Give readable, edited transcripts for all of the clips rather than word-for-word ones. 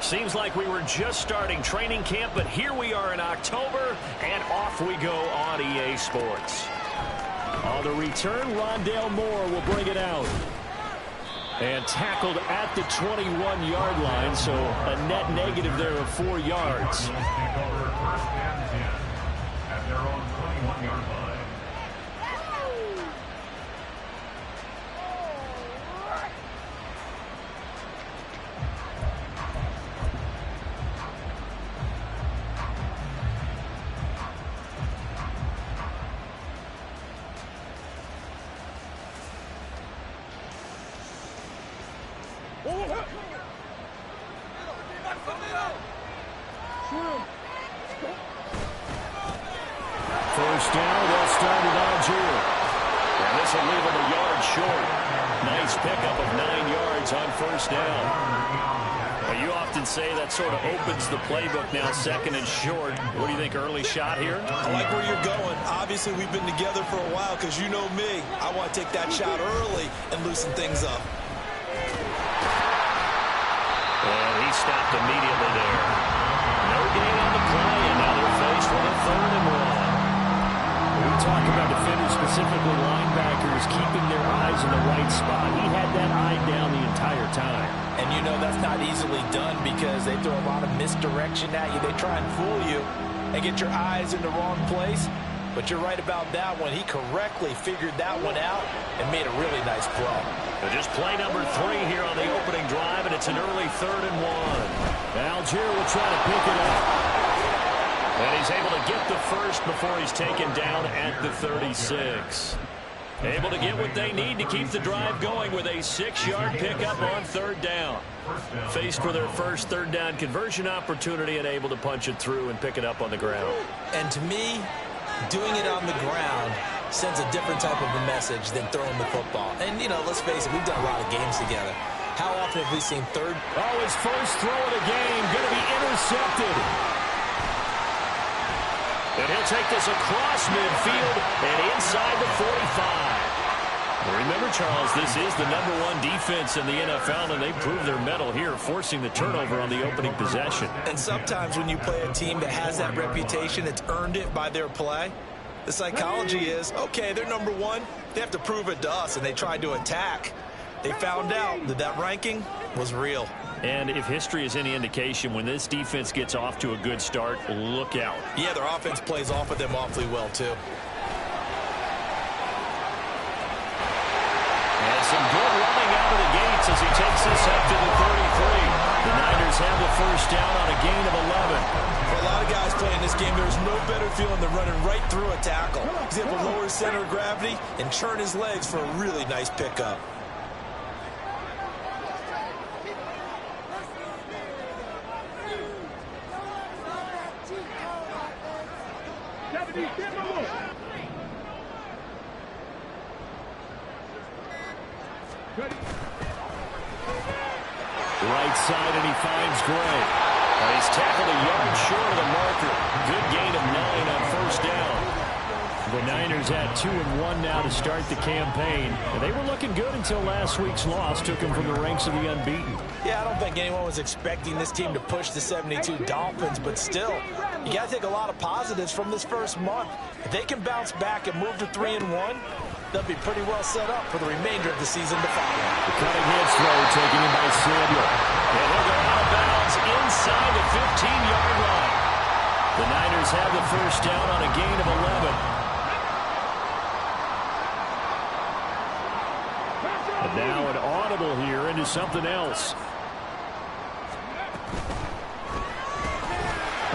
Seems like we were just starting training camp, but here we are in October, and off we go on EA Sports. On the return, Rondale Moore will bring it out. And tackled at the 21-yard line, so a net negative there of 4 yards. At their own 21-yard line. First down, they'll start with Algier. And this will leave him a yard short. Nice pickup of 9 yards on first down. Well, you often say that sort of opens the playbook now, second and short. What do you think, early shot here? I like where you're going. Obviously, we've been together for a while because you know me. I want to take that shot early and loosen things up. And he stopped immediately there. No gain on the play, and now they're faced with a 3rd and 1. We talk about defenders, specifically linebackers, keeping their eyes in the right spot. He had that eye down the entire time. And you know that's not easily done because they throw a lot of misdirection at you. They try and fool you and get your eyes in the wrong place. But you're right about that one. He correctly figured that one out and made a really nice play. So just play number 3 here on the opening drive, and it's an early 3rd and 1. Algier will try to pick it up. And he's able to get the first before he's taken down at the 36. Able to get what they need to keep the drive going with a 6-yard pickup on 3rd down. Faced with their first 3rd down conversion opportunity and able to punch it through and pick it up on the ground. And to me, doing it on the ground sends a different type of a message than throwing the football. And, you know, let's face it, we've done a lot of games together. How often have we seen third? Oh, his first throw of the game going to be intercepted. And he'll take this across midfield and inside the 45. Remember, Charles, this is the #1 defense in the NFL, and they prove their mettle here, forcing the turnover on the opening possession. And sometimes when you play a team that has that reputation, it's earned it by their play. The psychology is, okay, they're #1. They have to prove it to us, and they tried to attack. They found out that that ranking was real. And if history is any indication, when this defense gets off to a good start, look out. Yeah, their offense plays off of them awfully well, too. And some good running out of the gates as he takes this up to the 33. The Niners have the first down on a gain of 11. For a lot of guys playing this game, there's no better feeling than running right through a tackle. He's able to lower his center of gravity and churn his legs for a really nice pickup. Right side, and he finds Gray. He's tackled a yard short of the marker. Good gain of 9 on first down. The Niners at 2-1 now to start the campaign. And they were looking good until last week's loss took them from the ranks of the unbeaten. Yeah, I don't think anyone was expecting this team to push the 72 Dolphins, but still, you got to take a lot of positives from this first month. If they can bounce back and move to 3-1, they'll be pretty well set up for the remainder of the season to follow. The cutting head throw taken in by Samuel. And he'll go out of bounds inside the 15-yard line. The Niners have the first down on a gain of 11. And now an audible here into something else.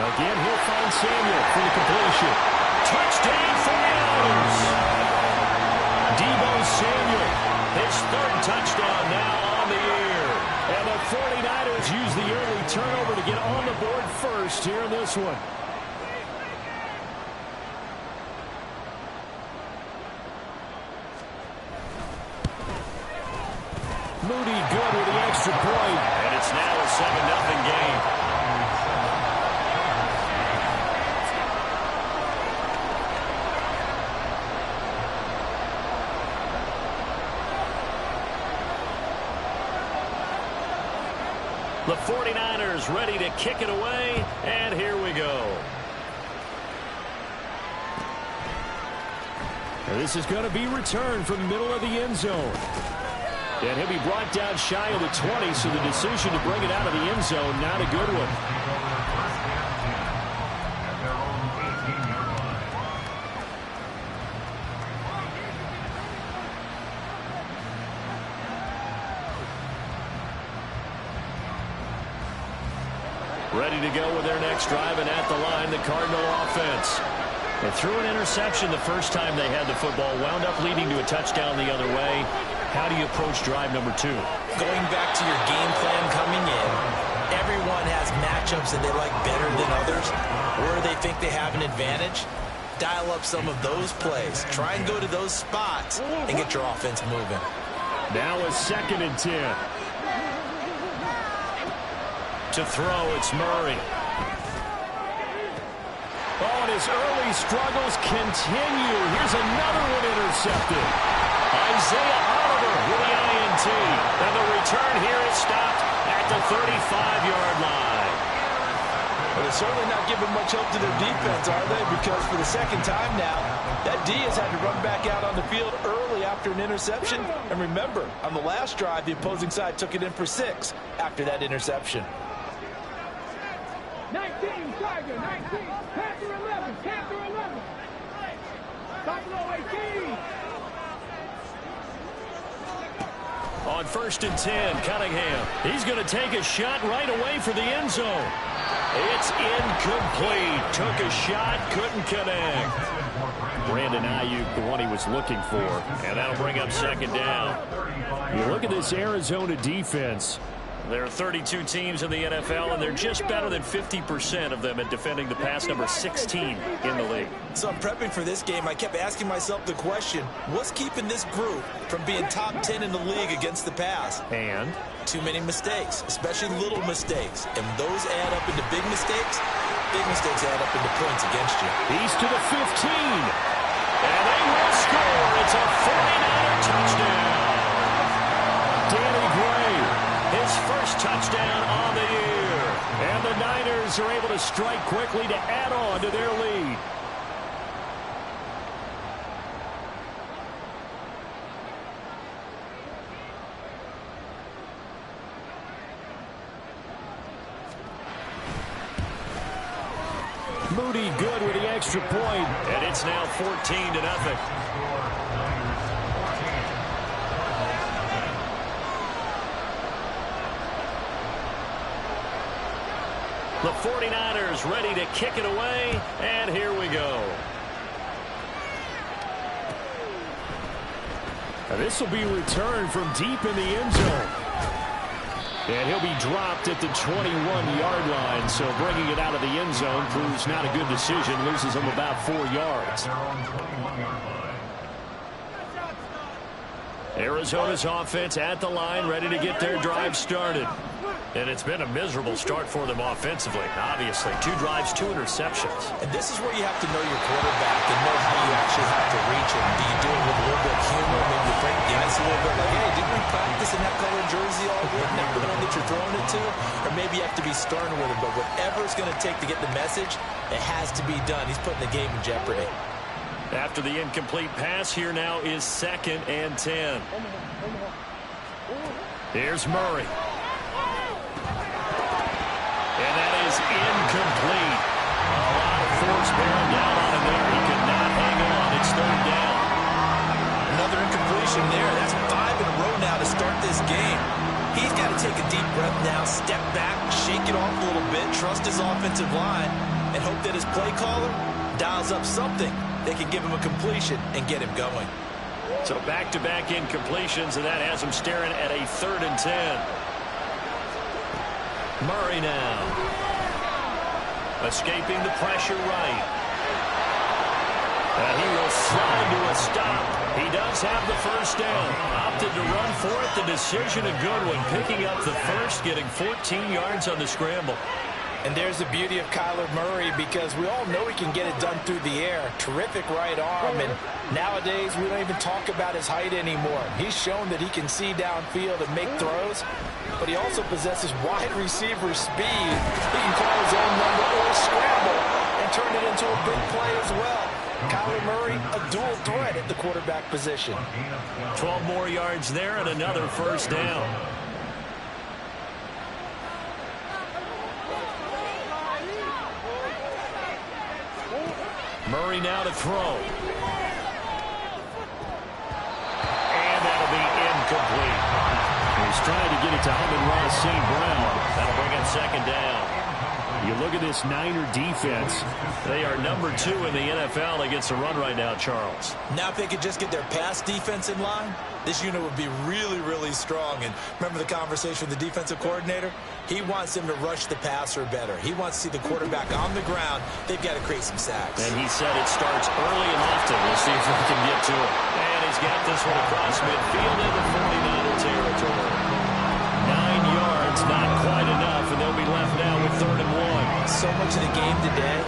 Again, he'll find Samuel for the completion. Touchdown 49ers! Deebo Samuel, his 3rd touchdown now on the year. And the 49ers use the early turnover to get on the board first here in this one. Moody good with the extra point. And it's now a 7-0 game. The 49ers ready to kick it away, and here we go. This is going to be returned from the middle of the end zone. And he'll be brought down shy of the 20, so the decision to bring it out of the end zone, not a good one. Ready to go with their next drive, and at the line, the Cardinal offense. They threw an interception the first time they had the football, wound up leading to a touchdown the other way. How do you approach drive number 2? Going back to your game plan coming in, everyone has matchups that they like better than others, or they think they have an advantage. Dial up some of those plays. Try and go to those spots and get your offense moving. Now a 2nd and 10. To throw, it's Murray. Oh, and his early struggles continue. Here's another one intercepted. Isaiah Oliver with the INT. And the return here is stopped at the 35-yard line. Well, they're certainly not giving much help to their defense, are they? Because for the second time now, that D has had to run back out on the field early after an interception. And remember, on the last drive, the opposing side took it in for 6 after that interception. 19, Tiger, 19, Panther 11, Panther 11. Buffalo 18. On 1st and 10, Cunningham. He's going to take a shot right away for the end zone. It's incomplete. Took a shot, couldn't connect. Brandon Ayuk, the one he was looking for. And that'll bring up 2nd down. You look at this Arizona defense. There are 32 teams in the NFL, and they're just better than 50% of them at defending the pass, number 16 in the league. So I'm prepping for this game. I kept asking myself the question, what's keeping this group from being top 10 in the league against the pass? And? Too many mistakes, especially little mistakes. And those add up into big mistakes add up into points against you. He's to the 15. And they will score. It's a 49er touchdown. Danny Gray. His first touchdown on the year. And the Niners are able to strike quickly to add on to their lead. Moody good with the extra point. And it's now 14-0. The 49ers ready to kick it away, and here we go. This will be returned from deep in the end zone. And he'll be dropped at the 21-yard line, so bringing it out of the end zone proves not a good decision, loses him about 4 yards. Arizona's offense at the line, ready to get their drive started. And it's been a miserable start for them offensively, obviously. 2 drives, 2 interceptions. And this is where you have to know your quarterback and know how you actually have to reach him. Do you do it with a little bit of humor, maybe you break the ice a little bit, like, hey, didn't we practice in that color jersey all week, never the one that you're throwing it to? Or maybe you have to be stern with him, but whatever it's going to take to get the message, it has to be done. He's putting the game in jeopardy. After the incomplete pass, here now is 2nd and 10. Here's Murray. And that is incomplete. A lot of force bearing down on him there. He could not hang on. It's 3rd down. Another incompletion there. That's 5 in a row now to start this game. He's got to take a deep breath now, step back, shake it off a little bit, trust his offensive line, and hope that his play caller dials up something that can give him a completion and get him going. So back-to-back incompletions, and that has him staring at a 3rd and 10. Murray now. Escaping the pressure right. And he will slide to a stop. He does have the 1st down. Opted to run for it. The decision a good one. Picking up the 1st, getting 14 yards on the scramble. And there's the beauty of Kyler Murray, because we all know he can get it done through the air. Terrific right arm, and nowadays we don't even talk about his height anymore. He's shown that he can see downfield and make throws, but he also possesses wide receiver speed. He can call his own number or scramble and turn it into a big play as well. Kyler Murray, a dual threat at the quarterback position. 12 more yards there and another first down. Murray now to throw. And that'll be incomplete. He's trying to get it to Amon-Ra St. Brown. That'll bring him second down. You look at this Niner defense. They are number 2 in the NFL against the run right now, Charles. Now if they could just get their pass defense in line, this unit would be really, really strong. And remember the conversation with the defensive coordinator? He wants them to rush the passer better. He wants to see the quarterback on the ground. They've got to create some sacks. And he said it starts early and often. We'll see if we can get to it. And he's got this one across midfield into 49er territory. 9 yards, not quite enough, and they'll be left now with 3rd and 1. So much of the game today,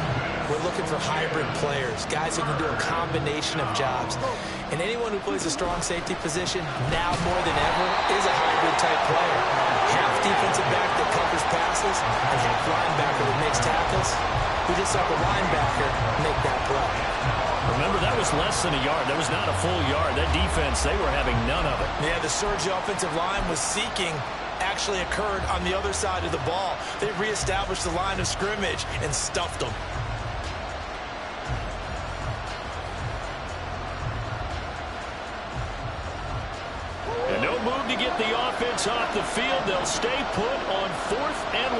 we're looking for hybrid players, guys who can do a combination of jobs. And anyone who plays a strong safety position, now more than ever, is a hybrid-type player. Half defensive back that covers passes, and half linebacker that makes tackles. We just saw the linebacker make that play. Remember, that was less than a yard. That was not a full yard. That defense, they were having none of it. Yeah, the surge the offensive line was seeking actually occurred on the other side of the ball. They reestablished the line of scrimmage and stuffed them. And no move to get the offense off the field. They'll stay put on 4th and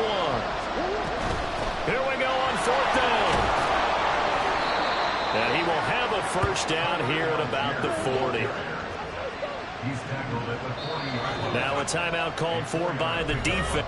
1. Here we go on 4th down. And he will have a first down here at about the 40. He's tackled at the 40-yard line. Now a timeout called for by the defense.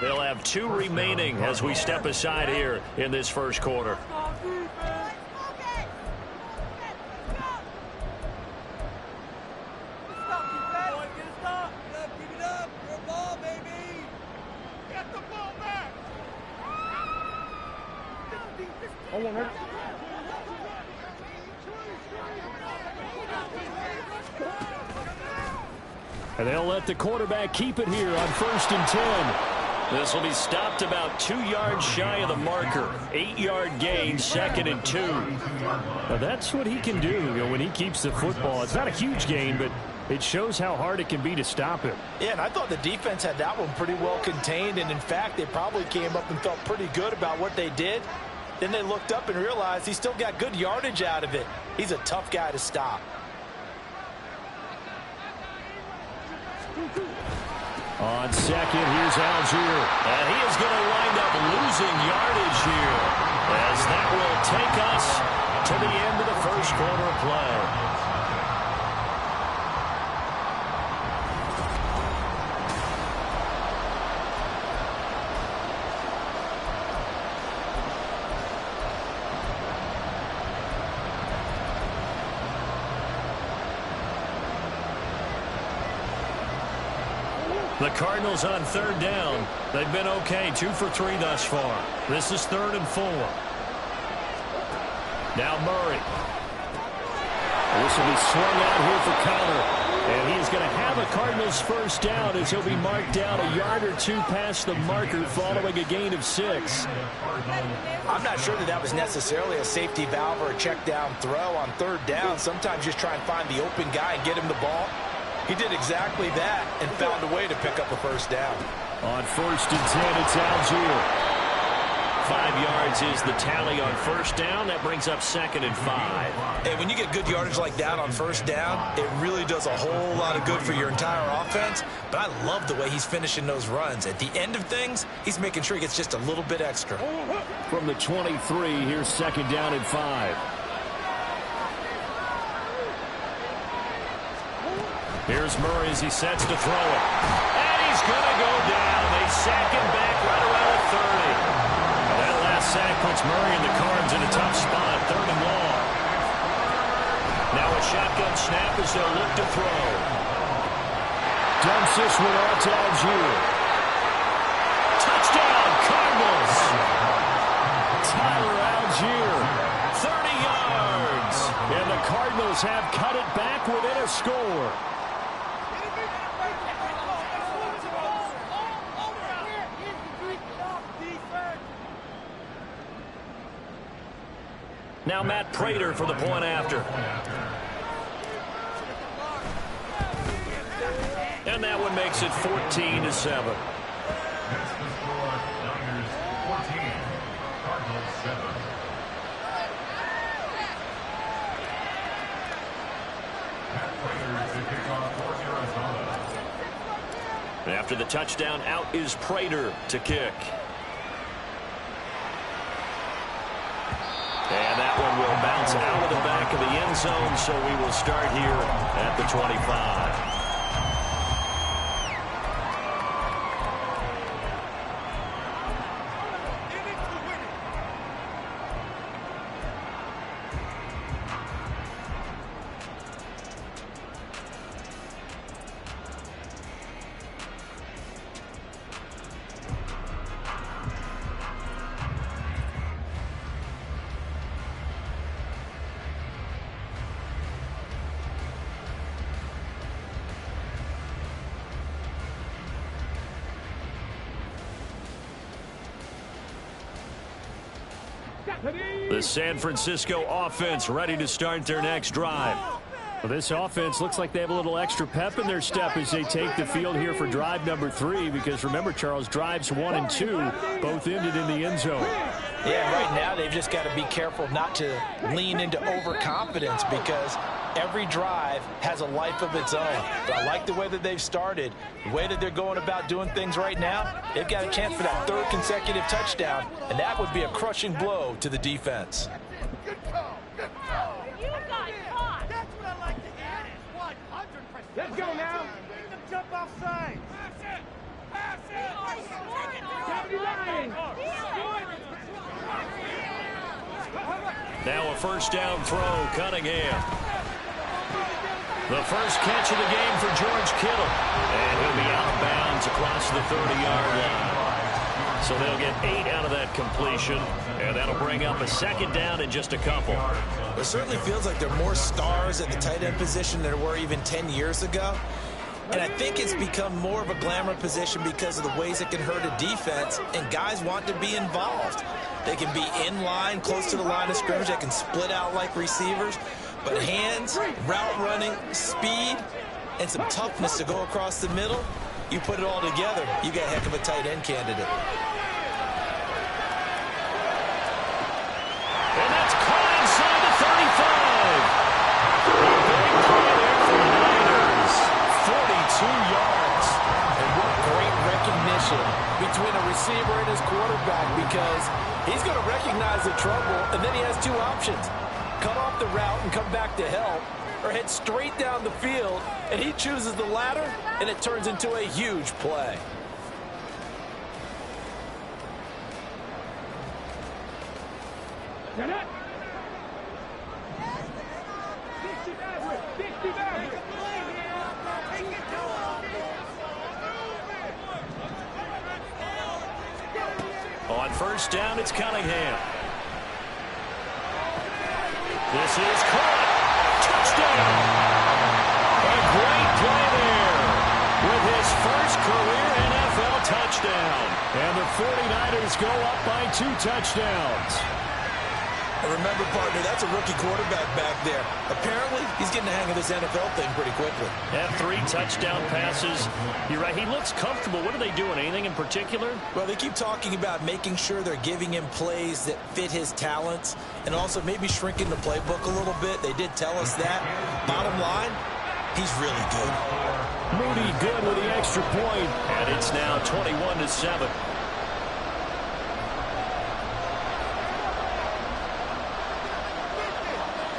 They'll have 2 remaining as we step aside here in this first quarter. And they'll let the quarterback keep it here on 1st and 10. This will be stopped about 2 yards shy of the marker. 8-yard gain, 2nd and 2. Now that's what he can do, when he keeps the football. It's not a huge gain, but it shows how hard it can be to stop him. Yeah, and I thought the defense had that one pretty well contained. And, in fact, they probably came up and felt pretty good about what they did. Then they looked up and realized he still got good yardage out of it. He's a tough guy to stop. On second, here's Algier. And he is going to wind up losing yardage here, as that will take us to the end of the first quarter of play. The Cardinals on third down. They've been okay, 2 for 3 thus far. This is 3rd and 4. Now Murray. This will be swung out here for Connor. And he is going to have a Cardinals first down as he'll be marked down a yard or 2 past the marker following a gain of 6. I'm not sure that was necessarily a safety valve or a check down throw on third down. Sometimes just try and find the open guy and get him the ball. He did exactly that and found a way to pick up a first down. On 1st and 10, it's Algier. 5 yards is the tally on first down. That brings up 2nd and 5. And when you get good yardage like that on first down, it really does a whole lot of good for your entire offense. But I love the way he's finishing those runs. At the end of things, he's making sure he gets just a little bit extra. From the 23, here's 2nd down and 5. Here's Murray as he sets to throw it. And he's going to go down. They sack him back right around the 30. That last sack puts Murray and the Cards in a tough spot, 3rd and long. Now a shotgun snap as they'll look to throw. Dumps this one out to Algier. Touchdown, Cardinals. Tyler Algier, 30 yards. And the Cardinals have cut it back within a score. Now Matt Prater for the point after. And that one makes it 14-7. That's the score. Niners 14, Cardinals 7. Matt Prater to kick off for Arizona. After the touchdown, out is Prater to kick. And that one will bounce out of the back of the end zone, so we will start here at the 25. The San Francisco offense ready to start their next drive. Well, this offense looks like they have a little extra pep in their step as they take the field here for drive number 3, because remember, Charles, drives 1 and 2 both ended in the end zone. Yeah, right now they've just got to be careful not to lean into overconfidence, because every drive has a life of its own. But I like the way that they've started, the way that they're going about doing things right now. They've got a chance for that 3rd consecutive touchdown, and that would be a crushing blow to the defense. Good call. Good call. You got caught. That's what I like to hear. 100%. Let's go now. Make them jump offside. Pass it. Pass it. 79. Now a first down throw, Cunningham. The first catch of the game for George Kittle. And he'll be out of bounds across the 30-yard line. So they'll get 8 out of that completion, and that'll bring up a 2nd down in just a couple. It certainly feels like there are more stars at the tight end position than there were even 10 years ago. And I think it's become more of a glamour position because of the ways it can hurt a defense, and guys want to be involved. They can be in line, close to the line of scrimmage. They can split out like receivers. But hands, route running, speed, and some toughness to go across the middle, you put it all together, you got a heck of a tight end candidate. And that's caught inside the 35. A big play there for the Niners. 42 yards. And what options. Cut off the route and come back to help, or head straight down the field, and he chooses the latter, and it turns into a huge play. On first down, it's Cunningham. This is caught. Touchdown. A great play there with his first career NFL touchdown. And the 49ers go up by 2 touchdowns. And remember, partner, that's a rookie quarterback back there. Apparently, he's getting the hang of this NFL thing pretty quickly. Have 3 touchdown passes. You're right, he looks comfortable. What are they doing? Anything in particular? Well, they keep talking about making sure they're giving him plays that fit his talents and also maybe shrinking the playbook a little bit. They did tell us that. Bottom line, he's really good. Moody good with the extra point, and it's now 21-7.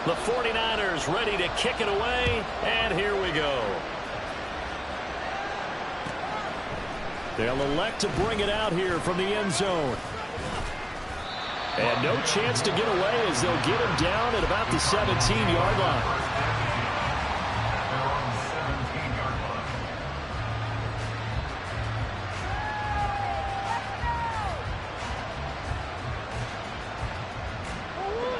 The 49ers ready to kick it away, and here we go. They'll elect to bring it out here from the end zone. And no chance to get away as they'll get him down at about the 17-yard line.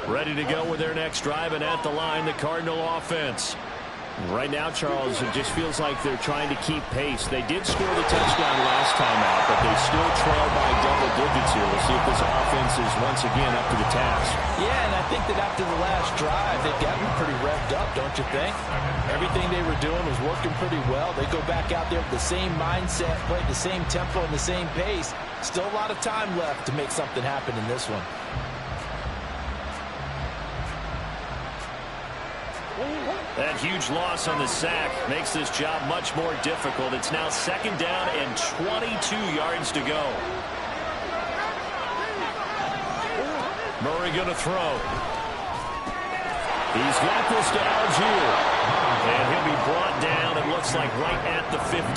Ready to go with their next drive, and at the line, the Cardinal offense. Right now, Charles, it just feels like they're trying to keep pace. They did score the touchdown last time out, but they still trail by double digits here. We'll see if this offense is once again up to the task. Yeah, and I think that after the last drive, they've gotten pretty revved up, don't you think? Everything they were doing was working pretty well. They go back out there with the same mindset, play the same tempo and the same pace. Still a lot of time left to make something happen in this one. That huge loss on the sack makes this job much more difficult. It's now 2nd down and 22 yards to go. Murray going to throw. He's got this to Algier. And he'll be brought down, it looks like, right at the 15.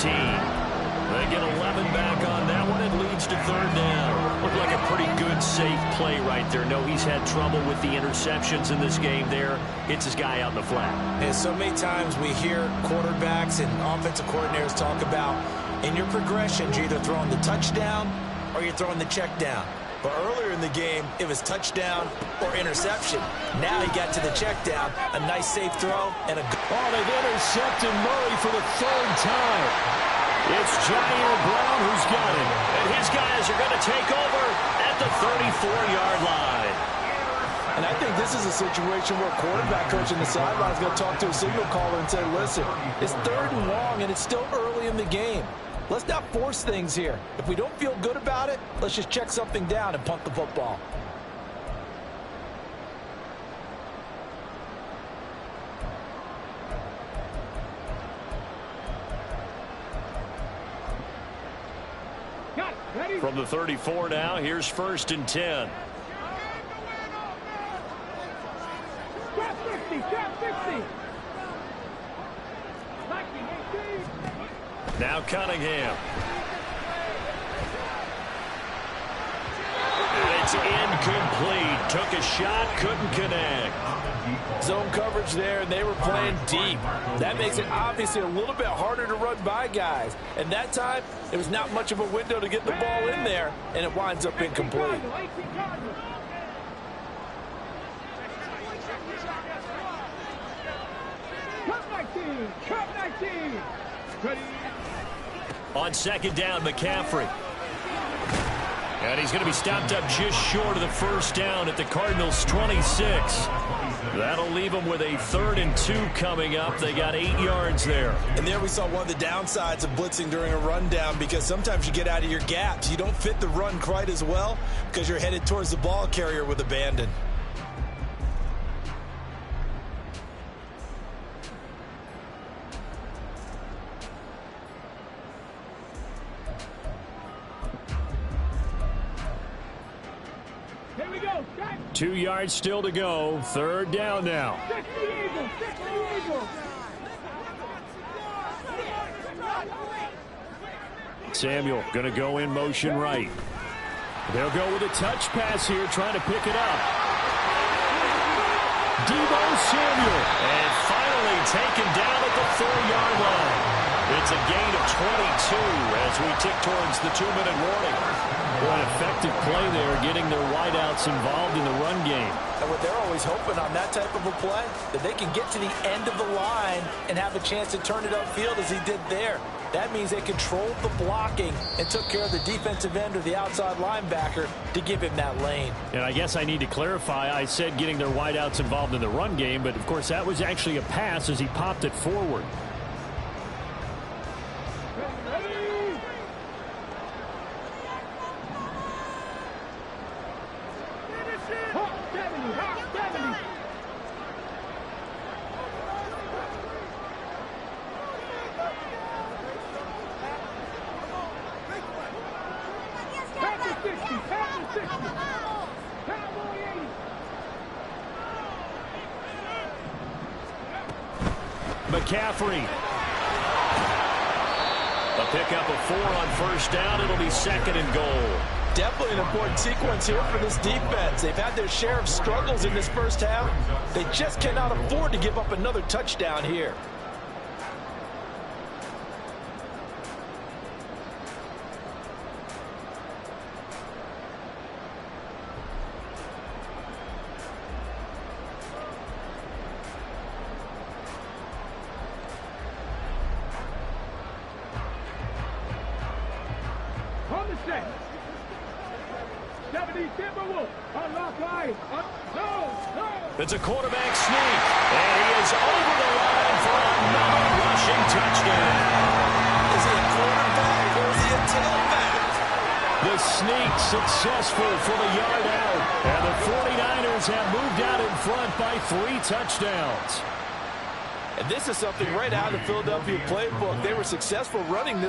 They get 11 back on that one. It leads to 3rd down. Looked like a pretty good, safe play right there. No, he's had trouble with the interceptions in this game there. Hits his guy out in the flat. And so many times we hear quarterbacks and offensive coordinators talk about, in your progressions, you're either throwing the touchdown or you're throwing the check down. But earlier in the game, it was touchdown or interception. Now he got to the check down, a nice safe throw, and a... Oh, they've intercepted Murray for the 3rd time. It's Jair Brown who's got it. And his guys are going to take over at the 34-yard line. And I think this is a situation where quarterback coach in the sideline is going to talk to a signal caller and say, listen, it's 3rd and long, and it's still early in the game. Let's not force things here. If we don't feel good about it, let's just check something down and punt the football. From the 34 now, here's 1st and 10. Trap 60, trap 60. Now Cunningham. And it's incomplete. Took a shot, couldn't connect. Zone coverage there, and they were playing deep. That makes it obviously a little bit harder to run by guys. And that time, it was not much of a window to get the ball in there, and it winds up incomplete. On 2nd down, McCaffrey. And he's going to be stopped up just short of the 1st down at the Cardinals' 26. That'll leave them with a 3rd and 2 coming up. They got 8 yards there. And there we saw one of the downsides of blitzing during a rundown, because sometimes you get out of your gaps. You don't fit the run quite as well because you're headed towards the ball carrier with abandon. Here we go. 2 yards still to go. Third down now. Samuel going to go in motion right. They'll go with a touch pass here, trying to pick it up. Deebo Samuel. And finally taken down at the 4-yard line. It's a gain of 22 as we tick towards the 2-minute warning. What an effective play there, getting their wideouts involved in the run game. And what they're always hoping on that type of a play, that they can get to the end of the line and have a chance to turn it upfield as he did there. That means they controlled the blocking and took care of the defensive end or the outside linebacker to give him that lane. And I guess I need to clarify, I said getting their wideouts involved in the run game, but of course that was actually a pass as he popped it forward. McCaffrey. A pickup of 4 on first down. It'll be 2nd and goal. Definitely an important sequence here for this defense. They've had their share of struggles in this first half. They just cannot afford to give up another touchdown here. It's a quarterback sneak, and he is over the line for another rushing touchdown. Is he a quarterback or is he a tailback? The sneak successful for the yard out, and the 49ers have moved out in front by 3 touchdowns. And this is something right out of the Philadelphia playbook. They were successful running this